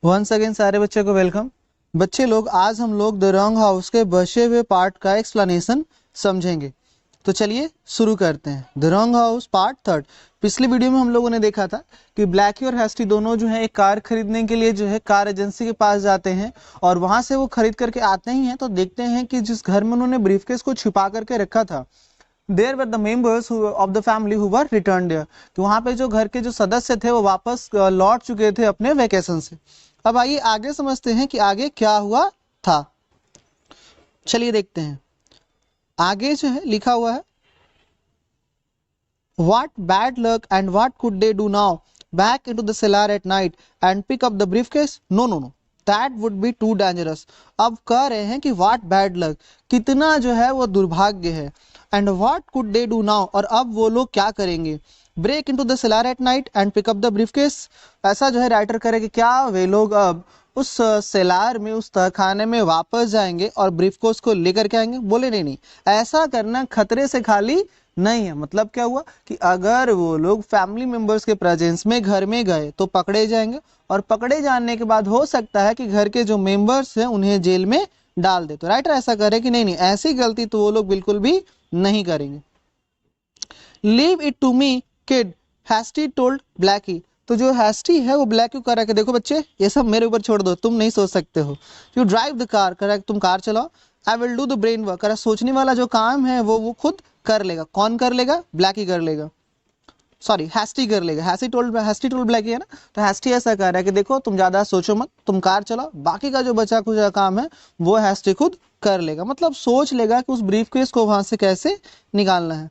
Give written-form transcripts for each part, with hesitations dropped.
Once again सारे बच्चों को वेलकम। बच्चे लोग, आज हम लोग द रॉन्ग हाउस के बचे हुए पार्ट का एक्सप्लेनेशन समझेंगे। तो चलिए शुरू करते हैं। The wrong house part third. पिछली वीडियो में हम लोगों ने देखा था कि ब्लैकी और हेस्टी दोनों जो है एक कार खरीदने के लिए जो है कार एजेंसी के पास जाते हैं और वहां से वो खरीद करके आते ही हैं तो देखते हैं कि जिस घर में उन्होंने ब्रीफकेस को छिपा करके रखा था, there were the members of the family who were return there, कि वहां पे जो घर के जो सदस्य थे वो वापस लौट चुके थे अपने वेकेशन से। अब आइए आगे समझते हैं कि आगे क्या हुआ था। चलिए देखते हैं। आगे जो है लिखा हुआ है, what bad luck and what could they do now? Back into the cellar at night and pick up the briefcase? No, that would be too dangerous. अब कह रहे हैं कि what bad luck, कितना जो है वो दुर्भाग्य है। and what could they do now, और अब वो लोग क्या करेंगे। break into the cellar at night and pick up the briefcase, ऐसा जो है राइटर करे कि क्या वे लोग अब उस सेलार में, उस तहखाने में वापस जाएंगे और ब्रीफकेस को लेकर के आएंगे। बोले नहीं, ऐसा करना खतरे से खाली नहीं है। मतलब क्या हुआ कि अगर वो लोग फैमिली मेंबर्स के प्रेजेंस में घर में गए तो पकड़े जाएंगे और पकड़े जाने के बाद हो सकता है कि घर के जो मेंबर्स हैं उन्हें जेल में डाल दे। तो राइटर ऐसा करे कि नहीं, ऐसी गलती तो वो लोग बिल्कुल भी नहीं करेंगे। Leave it to me kid, Hasty told Blackie. तो जो हेस्टी है वो ब्लैकी को कह रहा है कि देखो बच्चे, ये सब मेरे ऊपर छोड़ दो, तुम नहीं सोच सकते हो। यू ड्राइव द कार, कह रहा है तुम कार चलाओ। I will do the brain work, कह रहा है सोचने वाला जो काम है वो खुद कर लेगा। कौन कर लेगा? ब्लैकी कर लेगा, सॉरी हेस्टी कर लेगा। हेस्टी टोल्ड ब्लैकी है ना, तो हेस्टी ऐसा कह रहा है कि देखो तुम ज्यादा सोचो मत, तुम कार चलाओ, बाकी का जो बचा कुछ काम है वो हेस्टी खुद कर लेगा। मतलब सोच लेगा कि उस ब्रीफकेस को वहां से कैसे निकालना है।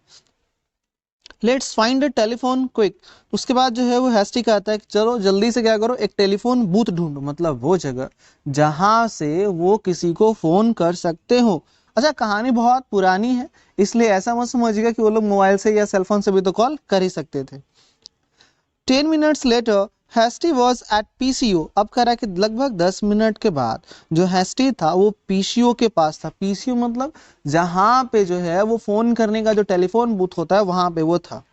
Let's find a telephone quick. उसके बाद जो है वो हेस्टी कहता है कि चलो जल्दी से क्या करो, एक टेलीफोन बूथ ढूंढो, मतलब वो जगह जहां से वो किसी को फोन कर सकते हो। अच्छा, कहानी बहुत पुरानी है इसलिए ऐसा मत समझिएगा कि वो लोग मोबाइल से या सेलफोन से भी तो कॉल कर ही सकते थे। 10 minutes later Hasty was at PCO. अब कह रहा है कि लगभग 10 मिनट के बाद जो हेस्टी था वो पीसीओ के पास था। पीसीओ मतलब जहां पे जो है वो फोन करने का जो टेलीफोन बूथ होता है वहां पे वो था।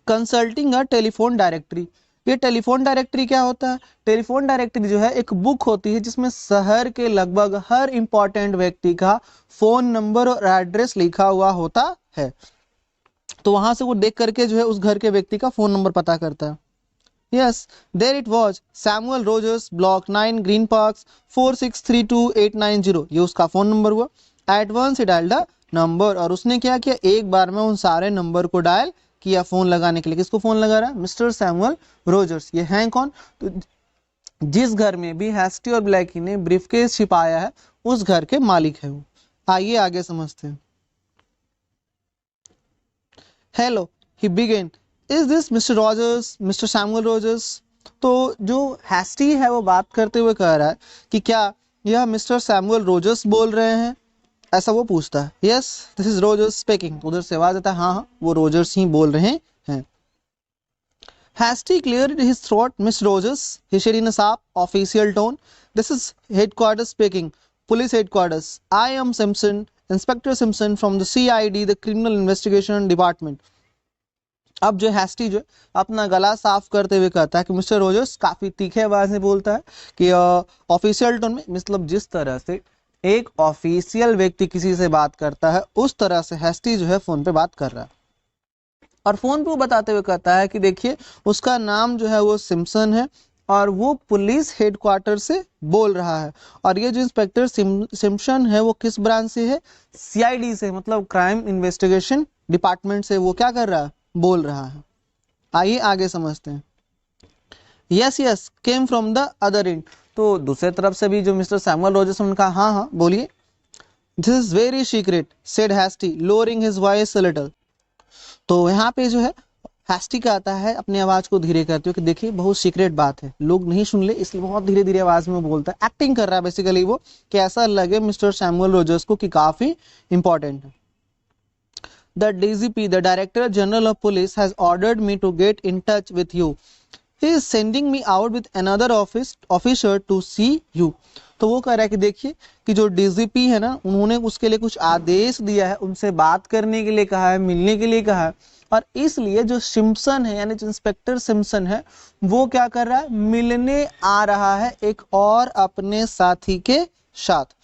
Consulting a telephone directory. ये टेलीफोन डायरेक्टरी क्या होता है? टेलीफोन डायरेक्टरी जो है एक बुक होती है जिसमें शहर के लगभग हर इंपॉर्टेंट व्यक्ति का फोन नंबर और एड्रेस लिखा हुआ होता है। तो वहां से वो देख करके जो है उस घर के व्यक्ति का फोन नंबर पता करता है। Yes, there it was, Samuel Rogers, block 9, green parks, 4632890। ये उसका फोन नंबर हुआ। एट वंस ही डायल द नंबर, और उसने क्या किया, एक बार में उन सारे नंबर को डायल किया फोन लगाने के लिए। किसको फोन लगा रहा है? Mister Samuel Rogers. ये हैं कौन? तो जिस घर में भी हेस्टी और ब्लैकी ने ब्रीफकेस छिपाया है उस घर के मालिक है वो। आइए आगे समझते हैं। Hello, he begin, is this mister Rogers, mister Samuel Rogers? तो जो हेस्टी है वो बात करते हुए कह रहा है कि क्या यह मिस्टर सैमुअल रोजर्स बोल रहे हैं? ऐसा वो पूछता है। Yes, this is Rogers speaking. उधर से आवाज आता है, हाँ वो रोजर्स ही बोल रहे हैं। Hasty cleared his throat. Miss Rogers, he said in a sharp official tone, this is headquarters speaking, police headquarters. I am Simpson, Inspector Simpson from the CID, the Criminal Investigation Department. अब जो hasty जो अपना गला साफ करते हुए कहता है कि मिस्टर रोजर्स, काफी तीखे आवाज में बोलता है कि ऑफिशियल टोन में, मतलब जिस तरह से एक ऑफिशियल व्यक्ति किसी से बात करता है उस तरह से हेस्टी जो है फोन पे बात कर रहा है। और फोन पे वो बताते हुए कहता है कि देखिए उसका नाम जो है वो सिम्पसन है और वो पुलिस हेडक्वार्टर से बोल रहा है। और ये जो इंस्पेक्टर सिम्पसन है वो किस ब्रांच से है? सीआईडी से, मतलब क्राइम इन्वेस्टिगेशन डिपार्टमेंट से वो क्या कर रहा है? बोल रहा है। आइए आगे समझते हैं। Yes, came from the other and. तो दूसरे तरफ से भी जो मिस्टर सैमुअल रोजर्स, उनका हाँ बोलिए। This is very secret, said Hasty, lowering his voice a little. तो यहाँ पे जो है हेस्टी कहता है अपनी आवाज को धीरे करते हुए कि देखिए बहुत सीक्रेट बात है, लोग नहीं सुन ले, इसलिए बहुत धीरे धीरे आवाज में बोलता है। एक्टिंग कर रहा है बेसिकली वो, कि ऐसा लगे मिस्टर सैमुअल रोजर्स को कि काफी इंपॉर्टेंट है। The DGP, the Director General of Police, has ordered me to get in touch with you. He is sending me out with another officer to see you. तो वो कह रहा है कि देखिए कि जो डीजीपी है ना, उन्होंने उसके लिए कुछ आदेश दिया है, उनसे बात करने के लिए कहा है, मिलने के लिए कहा है। और इसलिए जो सिम्पसन है यानी जो इंस्पेक्टर सिम्पसन है वो क्या कर रहा है, मिलने आ रहा है एक और अपने साथी के साथ।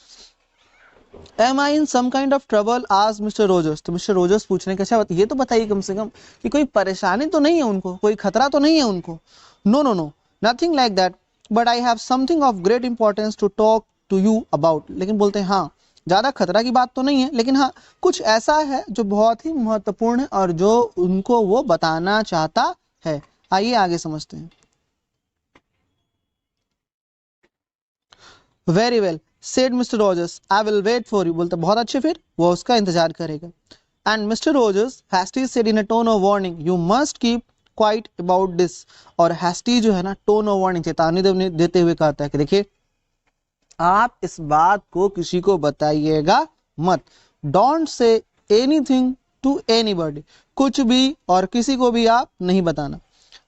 Am I in some kind of trouble? asked Mr. Rogers. तो मिस्टर रोजर्स पूछ रहे हैं कि अच्छा ये तो बताइए कम से कम कि कोई परेशानी तो नहीं है उनको, कोई खतरा तो नहीं है उनको। No no no, nothing like that, but I have something of great importance to talk to you about. लेकिन बोलते हैं हाँ, ज्यादा खतरा की बात तो नहीं है, लेकिन हाँ कुछ ऐसा है जो बहुत ही महत्वपूर्ण है और जो उनको वो बताना चाहता है। आइए आगे समझते हैं। Very well said mister Rogers, I will wait for you. बोलते बहुत अच्छे, फिर वो उसका इंतजार करेगा। And mister Rogers Hasty said in a tone of warning, you must keep quiet about this. और हैस्टी जो है ना, टोन ऑफ वार्निंग, चेतावनी देते हुए कहता है कि देखिए आप इस बात को किसी को बताइएगा मत। Don't say anything to anybody, कुछ भी और किसी को भी आप नहीं बताना।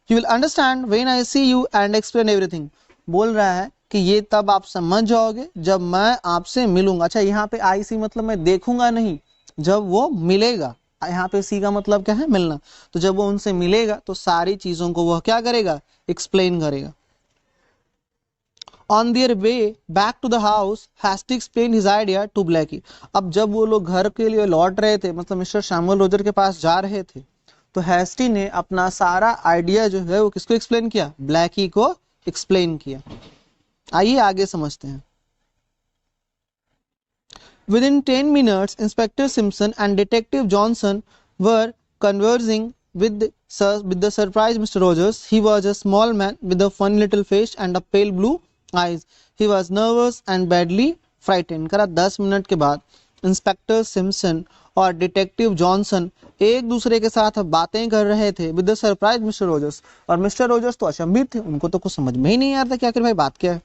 You will understand when I see you and explain everything. बोल रहा है कि ये तब आप समझ जाओगे जब मैं आपसे मिलूंगा। अच्छा, यहाँ पे आई सी मतलब मैं देखूंगा नहीं, जब वो मिलेगा। यहाँ पे सी का मतलब क्या है, मिलना। तो जब वो उनसे मिलेगा तो सारी चीजों को वह क्या करेगा, एक्सप्लेन करेगा। On their way back to the house, Hasty explained his idea to Blackie. अब जब वो लोग घर के लिए लौट रहे थे, मतलब मिस्टर शैमुअल रोजर के पास जा रहे थे, तो हैस्टी ने अपना सारा आइडिया जो है वो किसको एक्सप्लेन किया, ब्लैकी को एक्सप्लेन किया। आइए आगे समझते हैं। Within 10 minutes, Inspector Simpson and Detective Johnson were conversing with the surprised Mr. Rogers. He was a small man with a funny little face and a pale blue eyes. He was nervous and badly frightened. करा 10 minute के बाद inspector Simpson और detective Johnson एक दूसरे के साथ बातें कर रहे थे with the surprise mister Rogers. और मिस्टर रोजर्स तो अचंभित थे, उनको तो कुछ समझ में ही नहीं आ रहा था कि आखिर भाई बात क्या है।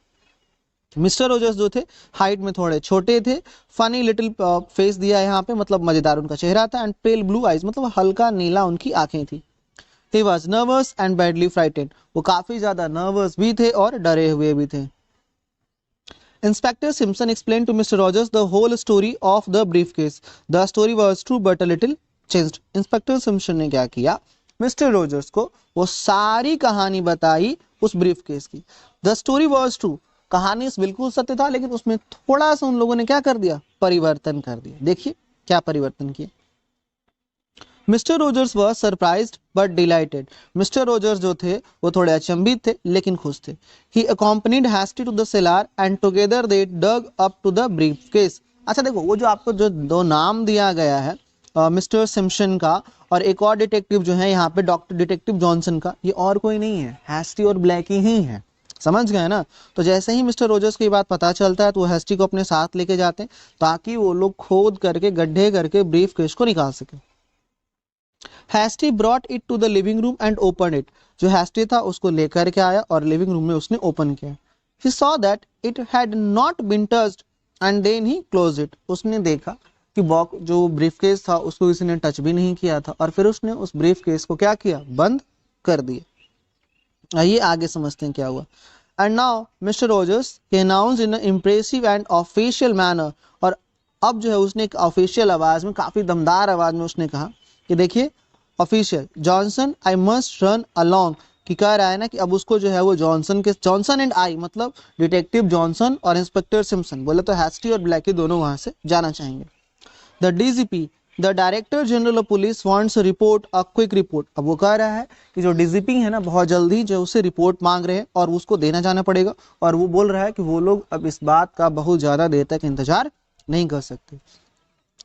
मिस्टर रोजर्स जो थे हाइट में थोड़े छोटे थे, फनी लिटिल फेस दिया है यहाँ पे, मतलब मजेदार उनका चेहरा था, एंड पेल ब्लू आइज मतलब हल्का नीला उनकी आंखें थी। He was nervous and badly frightened. वो काफी ज्यादा नर्वस भी थे और डरे हुए भी थे। Inspector Simpson explained to Mr. Rogers the whole story of the briefcase. The story was true but a little changed. Inspector Simpson ने क्या किया, मिस्टर रोजर्स को वो सारी कहानी बताई उस ब्रीफकेस की। The story was true, कहानी बिल्कुल सत्य था, लेकिन उसमें थोड़ा सा उन लोगों ने क्या कर दिया, परिवर्तन कर दिया। देखिए क्या परिवर्तन किया। Mister Rogers was surprised but delighted. Mister Rogers जो थे वो थोड़े अचंभित थे लेकिन खुश थे। He accompanied hasty to the cellar and together they dug up to the briefcase. अच्छा देखो, वो जो आपको जो दो नाम दिया गया है मिस्टर सिम्पसन का और एक और डिटेक्टिव जो है यहाँ पे डॉक्टर डिटेक्टिव जॉनसन का, ये और कोई नहीं है, हैस्टी और ब्लैकी ही है। समझ गए ना। तो जैसे ही मिस्टर रोजर्स की बात पता चलता है तो वो हैस्टी को अपने साथ लेके जाते हैं ताकि वो लोग खोद करके गड्ढे करके ब्रीफकेस को निकाल सके। Hasty brought it to the living room and open it. जो हैस्टी था उसको लेकर के आया और लिविंग रूम में उसने ओपन किया। He saw that it had not been touched and then he closed it. उसने देखा कि बॉक्स जो ब्रीफकेस था उसको किसी ने टच भी नहीं किया था और फिर उसने उस ब्रीफकेस को क्या किया, बंद कर दिया। आइए आगे समझते हैं क्या हुआ। And now mister Rogers he announced in an impressive and official manner। और अब जो है उसने एक ऑफिशियल आवाज में, काफी दमदार आवाज में उसने कहा कि देखिए official Johnson I must run along, कि कह रहा है ना कि अब उसको जो है वो जॉनसन एंड आई मतलब डिटेक्टिव जॉनसन और इंस्पेक्टर सिम्पसन, बोले तो हैस्टी और ब्लैकी दोनों वहां से जाना चाहेंगे। The DGP the director general of police wants report a quick report. अब वो कह रहा है कि जो डीजीपी है ना बहुत जल्दी जो उसे रिपोर्ट मांग रहे हैं और उसको देना जाना पड़ेगा। और वो बोल रहा है कि वो लोग अब इस बात का बहुत ज्यादा देर तक इंतजार नहीं कर सकते।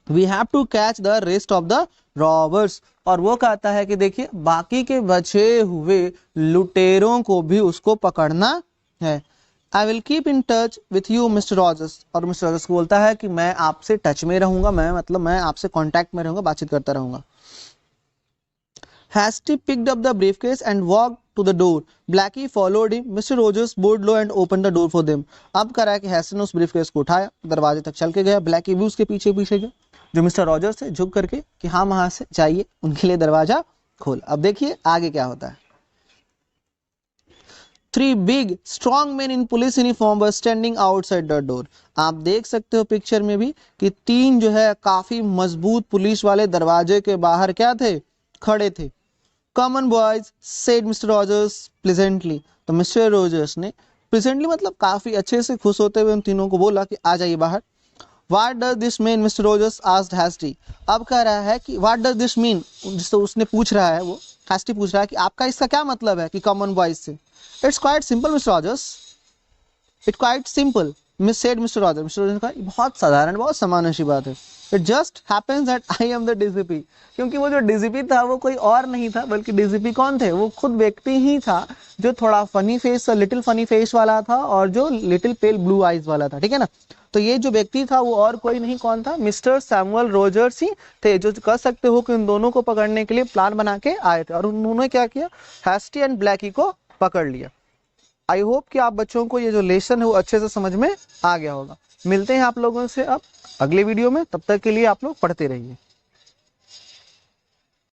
We have to catch the rest of the robbers. और वो कहता है कि देखिए बाकी के बचे हुए लुटेरों को भी उसको पकड़ना है। I will keep in touch with you mister Rogers. और मिस्टर रॉजर्स को बोलता है कि मैं आपसे टच में रहूंगा, मैं आपसे कांटेक्ट में रहूंगा, बातचीत करता रहूंगा। Hasty picked up the briefcase and walked to the door. Blackie followed him. Mr. Rogers bowed low and opened the door for them. अब करा है कि हैस्टी ने उस ब्रीफकेस को उठाया, दरवाजे तक चल के गया, ब्लैकी भी उसके पीछे पीछे गया। जो मिस्टर रॉजर्स थे झुक करके कि हाँ वहां से जाइए, उनके लिए दरवाजा खोल। अब देखिए आगे क्या होता है। 3 big strong men in police uniform were standing outside the door। आप देख सकते हो पिक्चर में भी कि 3 जो है काफी मजबूत पुलिस वाले दरवाजे के बाहर क्या थे, खड़े थे। Common boys said mister Rogers pleasantly, तो मिस्टर रॉजर्स ने प्लेजेंटली मतलब काफी अच्छे से खुश होते हुए उन तीनों को बोला कि आ जाइए बाहर। What does this mean, Mr. Rogers asked Hasty. अब कह रहा है कि what does this mean, जिससे उसने पूछ रहा है, वो Hasty पूछ रहा है कि आपका इसका क्या मतलब है कि कॉमन बॉयज से। It's quite simple, Mr. Rogers. It's quite simple, said Mr. Rogers. Mr. Rogers ने कहा बहुत साधारण, बहुत सामान्य सी बात है। It just happens that I am the DCP. क्योंकि वो जो DCP था वो कोई और नहीं था, बल्कि DCP कौन थे, वो खुद व्यक्ति ही था जो थोड़ा funny face, little funny face वाला था और जो लिटिल पेल ब्लू आईज वाला था, ठीक है ना। तो ये जो व्यक्ति था वो और कोई नहीं, कौन था, मिस्टर सैमुअल रोजर्स ही थे, जो कह सकते हो कि उन दोनों को पकड़ने के लिए प्लान बना के आए थे। और उन्होंने क्या किया, हैस्टी एंड ब्लैकी को पकड़ लिया। आई होप कि आप बच्चों को ये जो लेसन है वो अच्छे से समझ में आ गया होगा। मिलते हैं आप लोगों से अब अगले वीडियो में, तब तक के लिए आप लोग पढ़ते रहिए।